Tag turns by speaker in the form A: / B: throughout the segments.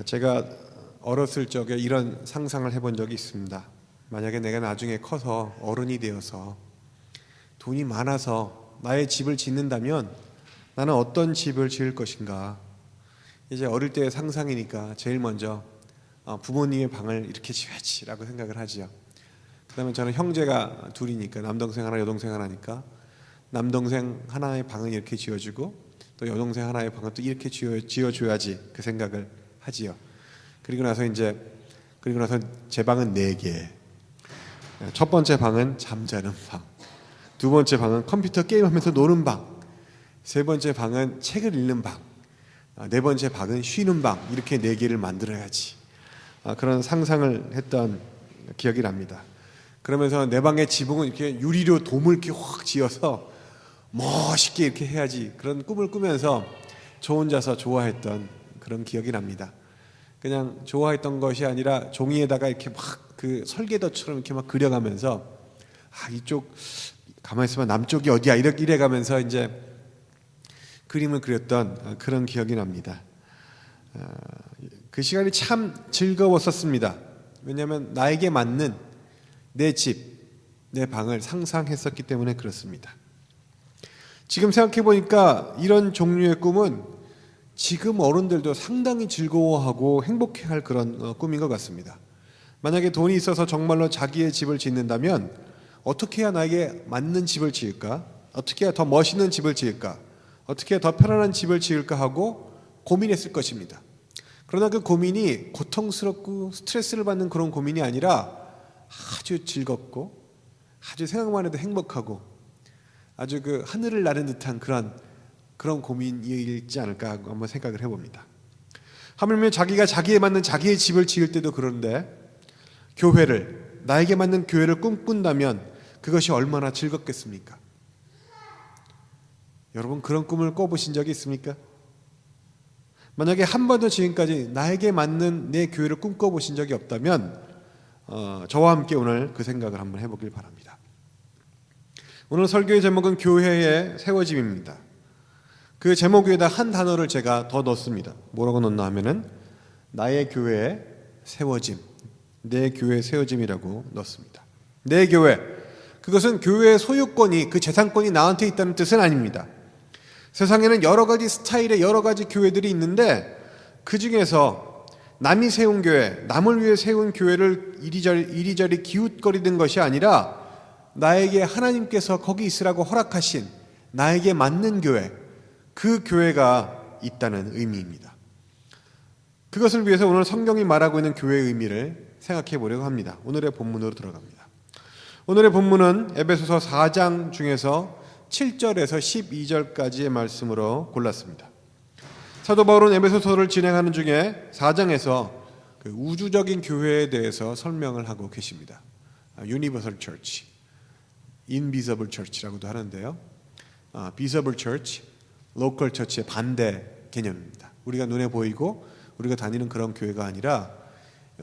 A: 제가 어렸을 적에 이런 상상을 해본 적이 있습니다. 만약에 내가 나중에 커서 어른이 되어서 돈이 많아서 나의 집을 짓는다면 나는 어떤 집을 지을 것인가. 이제 어릴 때의 상상이니까 제일 먼저 부모님의 방을 이렇게 지어야지 라고 생각을 하지요. 그 다음에 저는 형제가 둘이니까 남동생 하나 여동생 하나니까 남동생 하나의 방은 이렇게 지어주고 또 여동생 하나의 방은 또 이렇게 지어줘야지 그 생각을 하지요. 그리고 나서 제 방은 4개. 첫 번째 방은 잠자는 방, 두 번째 방은 컴퓨터 게임하면서 노는 방, 세 번째 방은 책을 읽는 방, 네 번째 방은 쉬는 방, 이렇게 4개를 만들어야지. 그런 상상을 했던 기억이 납니다. 그러면서 내 방의 지붕은 이렇게 유리로 돔을 이렇게 확 지어서 멋있게 이렇게 해야지, 그런 꿈을 꾸면서 저 혼자서 좋아했던 그런 기억이 납니다. 그냥 좋아했던 것이 아니라 종이에다가 이렇게 막 그 설계도처럼 이렇게 막 그려가면서 이쪽 가만히 있으면 남쪽이 어디야 이래 가면서 이제 그림을 그렸던 그런 기억이 납니다. 그 시간이 참 즐거웠었습니다. 왜냐하면 나에게 맞는 내 집, 내 방을 상상했었기 때문에 그렇습니다. 지금 생각해 보니까 이런 종류의 꿈은 지금 어른들도 상당히 즐거워하고 행복해할 그런 꿈인 것 같습니다. 만약에 돈이 있어서 정말로 자기의 집을 짓는다면 어떻게 해야 나에게 맞는 집을 지을까? 어떻게 해야 더 멋있는 집을 지을까? 어떻게 해야 더 편안한 집을 지을까 하고 고민했을 것입니다. 그러나 그 고민이 고통스럽고 스트레스를 받는 그런 고민이 아니라 아주 즐겁고 아주 생각만 해도 행복하고 아주 그 하늘을 나는 듯한 그런 고민이지 않을까 하고 한번 생각을 해봅니다. 하물며 자기가 자기에 맞는 자기의 집을 지을 때도 그런데 나에게 맞는 교회를 꿈꾼다면 그것이 얼마나 즐겁겠습니까? 여러분, 그런 꿈을 꿔보신 적이 있습니까? 만약에 한 번도 지금까지 나에게 맞는 내 교회를 꿈꿔보신 적이 없다면 저와 함께 오늘 그 생각을 한번 해보길 바랍니다. 오늘 설교의 제목은 교회의 세워짐입니다. 그 제목 위에다 한 단어를 제가 더 넣습니다. 뭐라고 넣나 하면은 나의 교회의 세워짐, 내 교회의 세워짐이라고 넣습니다. 내 교회, 그것은 교회의 소유권이, 그 재산권이 나한테 있다는 뜻은 아닙니다. 세상에는 여러 가지 스타일의 여러 가지 교회들이 있는데 그 중에서 남이 세운 교회, 남을 위해 세운 교회를 이리저리 기웃거리는 것이 아니라 나에게 하나님께서 거기 있으라고 허락하신 나에게 맞는 교회, 그 교회가 있다는 의미입니다. 그것을 위해서 오늘 성경이 말하고 있는 교회의 의미를 생각해 보려고 합니다. 오늘의 본문으로 들어갑니다. 오늘의 본문은 에베소서 4장 중에서 7절에서 12절까지의 말씀으로 골랐습니다. 사도 바울은 에베소서를 진행하는 중에 4장에서 그 우주적인 교회에 대해서 설명을 하고 계십니다. Universal Church, Invisible Church라고도 하는데요. Visible Church, Local Church의 반대 개념입니다. 우리가 눈에 보이고 우리가 다니는 그런 교회가 아니라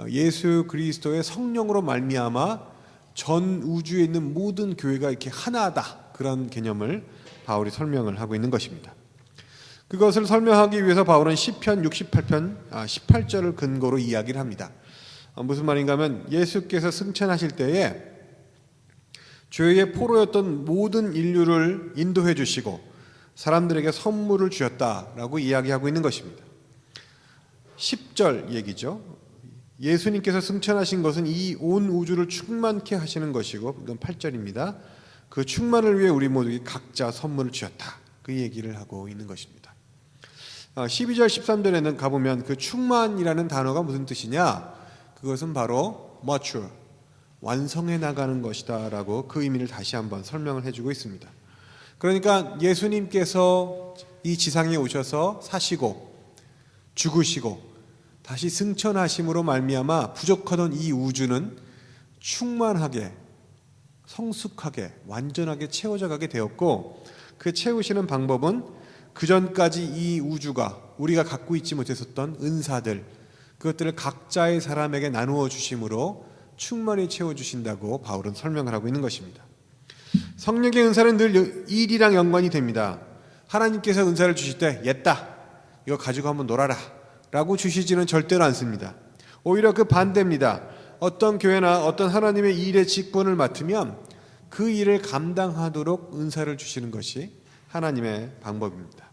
A: 예수 그리스도의 성령으로 말미암아 전 우주에 있는 모든 교회가 이렇게 하나다, 그런 개념을 바울이 설명을 하고 있는 것입니다. 그것을 설명하기 위해서 바울은 시편 68편 18절을 근거로 이야기를 합니다. 무슨 말인가 하면 예수께서 승천하실 때에 죄의 포로였던 모든 인류를 인도해 주시고 사람들에게 선물을 주셨다라고 이야기하고 있는 것입니다. 10절 얘기죠. 예수님께서 승천하신 것은 이 온 우주를 충만케 하시는 것이고, 이건 8절입니다. 그 충만을 위해 우리 모두에게 각자 선물을 주셨다, 그 얘기를 하고 있는 것입니다. 12절 13절에는 가보면 그 충만이라는 단어가 무슨 뜻이냐, 그것은 바로 mature, 완성해 나가는 것이다 라고 그 의미를 다시 한번 설명을 해주고 있습니다. 그러니까 예수님께서 이 지상에 오셔서 사시고 죽으시고 다시 승천하심으로 말미암아 부족하던 이 우주는 충만하게, 성숙하게, 완전하게 채워져 가게 되었고, 그 채우시는 방법은 그전까지 이 우주가 우리가 갖고 있지 못했었던 은사들, 그것들을 각자의 사람에게 나누어 주심으로 충만히 채워주신다고 바울은 설명을 하고 있는 것입니다. 성령의 은사는 늘 일이랑 연관이 됩니다. 하나님께서 은사를 주실 때 옛다, 이거 가지고 한번 놀아라, 라고 주시지는 절대로 않습니다. 오히려 그 반대입니다. 어떤 교회나 어떤 하나님의 일의 직분을 맡으면 그 일을 감당하도록 은사를 주시는 것이 하나님의 방법입니다.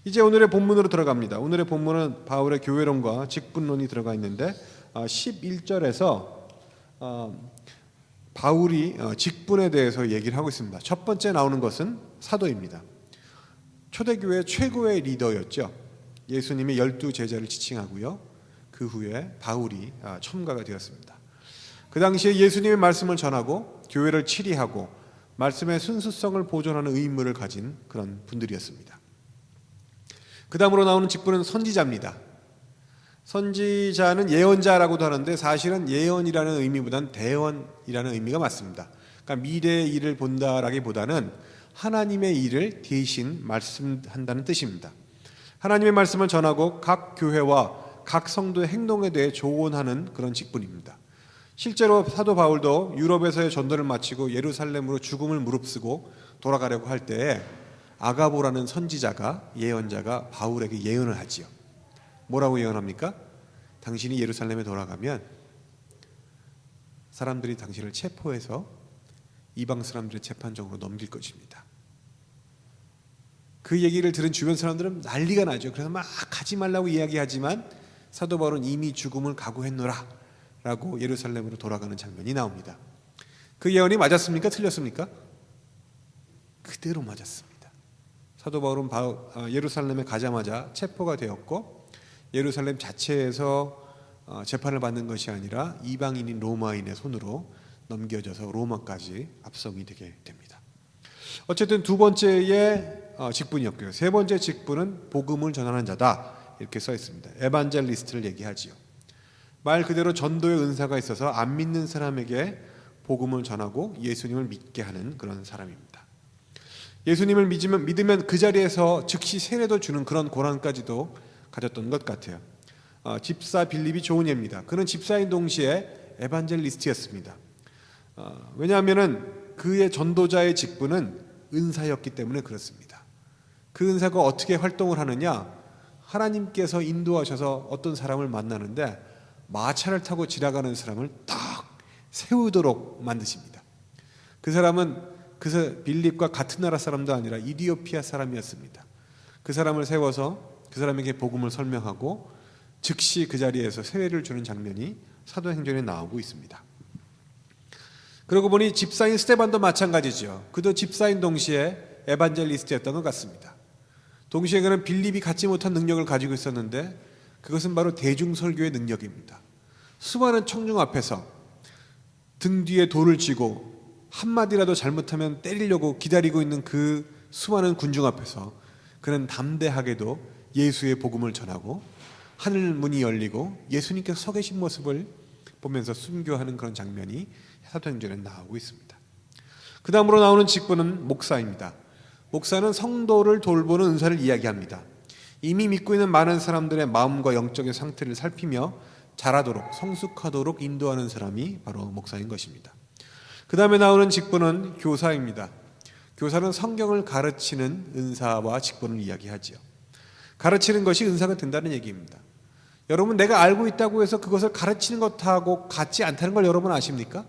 A: 이제 오늘의 본문으로 들어갑니다. 오늘의 본문은 바울의 교회론과 직분론이 들어가 있는데 11절에서 바울이 직분에 대해서 얘기를 하고 있습니다. 첫 번째 나오는 것은 사도입니다. 초대교회 최고의 리더였죠. 예수님이 12제자를 지칭하고요. 그 후에 바울이 첨가가 되었습니다. 그 당시에 예수님의 말씀을 전하고 교회를 치리하고 말씀의 순수성을 보존하는 의무를 가진 그런 분들이었습니다. 그 다음으로 나오는 직분은 선지자입니다. 선지자는 예언자라고도 하는데 사실은 예언이라는 의미보다는 대언이라는 의미가 맞습니다. 그러니까 미래의 일을 본다라기보다는 하나님의 일을 대신 말씀한다는 뜻입니다. 하나님의 말씀을 전하고 각 교회와 각 성도의 행동에 대해 조언하는 그런 직분입니다. 실제로 사도 바울도 유럽에서의 전도를 마치고 예루살렘으로 죽음을 무릅쓰고 돌아가려고 할 때에 아가보라는 선지자가 예언자가 바울에게 예언을 하지요. 뭐라고 예언합니까? 당신이 예루살렘에 돌아가면 사람들이 당신을 체포해서 이방 사람들의 재판정으로 넘길 것입니다. 그 얘기를 들은 주변 사람들은 난리가 나죠. 그래서 막 가지 말라고 이야기하지만 사도 바울은 이미 죽음을 각오했노라 라고 예루살렘으로 돌아가는 장면이 나옵니다. 그 예언이 맞았습니까? 틀렸습니까? 그대로 맞았습니다. 사도 바울은 예루살렘에 가자마자 체포가 되었고 예루살렘 자체에서 재판을 받는 것이 아니라 이방인인 로마인의 손으로 넘겨져서 로마까지 압송이 되게 됩니다. 어쨌든 두 번째의 직분이었고요. 세 번째 직분은 복음을 전하는 자다 이렇게 써 있습니다. 에반젤리스트를 얘기하지요. 말 그대로 전도의 은사가 있어서 안 믿는 사람에게 복음을 전하고 예수님을 믿게 하는 그런 사람입니다. 예수님을 믿으면 그 자리에서 즉시 세례도 주는 그런 고난까지도 가졌던 것 같아요. 집사 빌립이 좋은 예입니다. 그는 집사인 동시에 에반젤리스트였습니다. 왜냐하면 그의 전도자의 직분은 은사였기 때문에 그렇습니다. 그 은사가 어떻게 활동을 하느냐? 하나님께서 인도하셔서 어떤 사람을 만나는데 마차를 타고 지나가는 사람을 딱 세우도록 만드십니다. 그 사람은 빌립과 같은 나라 사람도 아니라 이디오피아 사람이었습니다. 그 사람을 세워서 그 사람에게 복음을 설명하고 즉시 그 자리에서 세례를 주는 장면이 사도행전에 나오고 있습니다. 그러고 보니 집사인 스데반도 마찬가지죠. 그도 집사인 동시에 에반젤리스트였던 것 같습니다. 동시에 그는 빌립이 갖지 못한 능력을 가지고 있었는데 그것은 바로 대중설교의 능력입니다. 수많은 청중 앞에서 등 뒤에 돌을 쥐고 한마디라도 잘못하면 때리려고 기다리고 있는 그 수많은 군중 앞에서 그는 담대하게도 예수의 복음을 전하고 하늘 문이 열리고 예수님께서 서 계신 모습을 보면서 순교하는 그런 장면이 사도행전에 나오고 있습니다. 그 다음으로 나오는 직분은 목사입니다. 목사는 성도를 돌보는 은사를 이야기합니다. 이미 믿고 있는 많은 사람들의 마음과 영적인 상태를 살피며 자라도록 성숙하도록 인도하는 사람이 바로 목사인 것입니다. 그 다음에 나오는 직분은 교사입니다. 교사는 성경을 가르치는 은사와 직분을 이야기하지요. 가르치는 것이 은사가 된다는 얘기입니다. 여러분, 내가 알고 있다고 해서 그것을 가르치는 것하고 같지 않다는 걸 여러분 아십니까?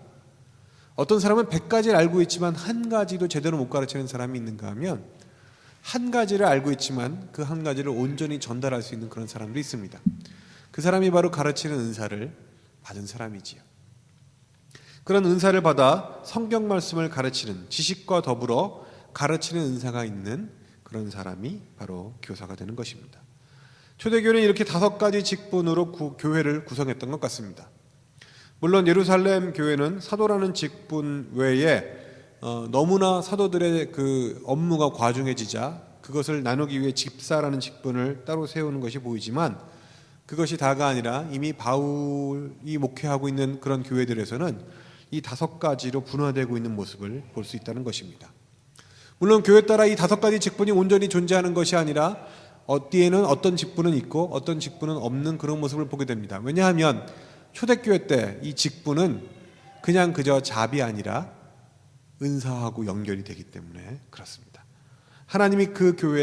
A: 어떤 사람은 100가지를 알고 있지만 한 가지도 제대로 못 가르치는 사람이 있는가 하면 한 가지를 알고 있지만 그 한 가지를 온전히 전달할 수 있는 그런 사람도 있습니다. 그 사람이 바로 가르치는 은사를 받은 사람이지요. 그런 은사를 받아 성경 말씀을 가르치는 지식과 더불어 가르치는 은사가 있는 그런 사람이 바로 교사가 되는 것입니다. 초대교회는 이렇게 5가지 직분으로 교회를 구성했던 것 같습니다. 물론 예루살렘 교회는 사도라는 직분 외에 너무나 사도들의 그 업무가 과중해지자 그것을 나누기 위해 집사라는 직분을 따로 세우는 것이 보이지만 그것이 다가 아니라 이미 바울이 목회하고 있는 그런 교회들에서는 이 5가지로 분화되고 있는 모습을 볼 수 있다는 것입니다. 물론 교회 따라 이 5가지 직분이 온전히 존재하는 것이 아니라 어디에는 어떤 직분은 있고 어떤 직분은 없는 그런 모습을 보게 됩니다. 왜냐하면 초대교회 때 이 직분은 그냥 그저 잡이 아니라 은사하고 연결이 되기 때문에 그렇습니다. 하나님이 그 교회에